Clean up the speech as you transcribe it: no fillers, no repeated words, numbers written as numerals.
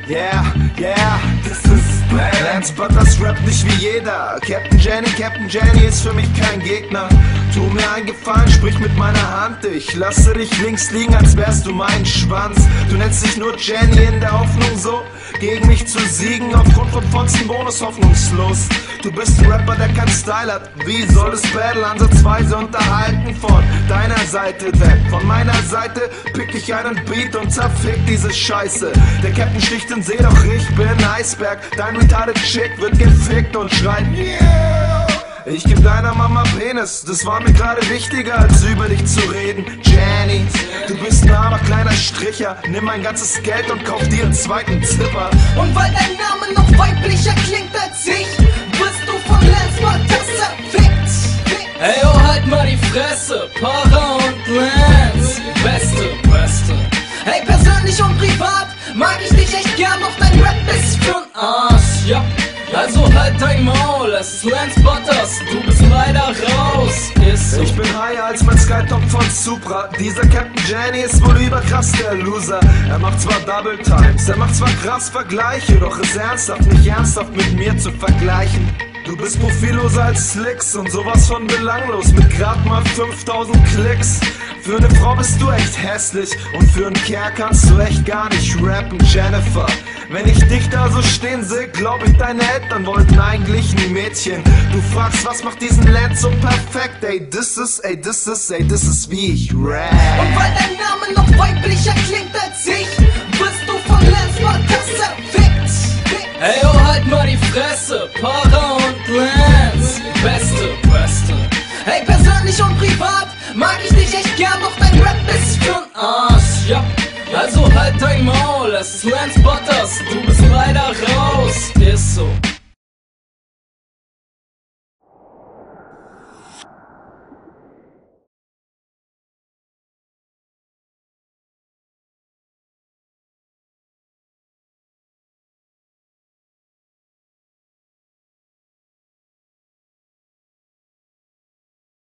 Yeah, yeah, das ist Lance Butters rappt nicht wie jeder. Captain Jenny ist für mich kein Gegner. Tu mir einen Gefallen, sprich mit meiner Hand. Ich lasse dich links liegen, als wärst du mein Schwanz. Du nennst dich nur Jenny in der Hoffnung so, gegen mich zu siegen, aufgrund von Fonsten Bonus hoffnungslos. Du bist ein Rapper, der keinen Style hat. Wie soll es Battle ansatzweise unterhalten von deiner Seite? Denn von meiner Seite pick ich einen Beat und zerfick diese Scheiße. Der Captain sticht in See, doch ich bin Eisberg. Dein retarded Chick wird gefickt und schreit yeah! Ich geb deiner Mama Penis, das war mir gerade wichtiger, als über dich zu reden. Jenny, du bist ein armer kleiner Stricher. Nimm mein ganzes Geld und kauf dir einen zweiten Zipper. Und weil dein Name noch weiblicher klingt als ich, bist du von Lance Butters zerfickt. Ey, oh, halt mal die Fresse, Para und Lance, Beste. Hey, persönlich und privat mag ich dich echt gern, doch dein Rap ist für'n Arsch, ja. Also halt dein Maul, es ist Lance Butters, du bist leider raus, ist so. Ich bin higher als mein Skytop von Supra. Dieser Captain Jenny ist wohl überkrass der Loser. Er macht zwar Double Times, er macht zwar krass Vergleiche, doch ist ernsthaft nicht ernsthaft mit mir zu vergleichen. Du bist profilloser als Slicks und sowas von belanglos mit grad mal 5000 Klicks. Für eine Frau bist du echt hässlich und für einen Kerl kannst du echt gar nicht rappen, Jennifer. Wenn ich dich da so stehen sehe, glaub ich, deine Eltern wollten eigentlich ein Mädchen. Du fragst, was macht diesen Lance so perfekt? Ey, this is wie ich rap. Und weil dein Name noch weiblicher klingt als ich, bist du von Lance Butters zerfickt. Ey, oh, halt mal die Fresse, Para und Lance, Beste. Hey, persönlich und privat mag ich dich echt gern, doch dein Rap ist für'n Arsch, ja. Also halt dein Maul, es ist Lance Butters, du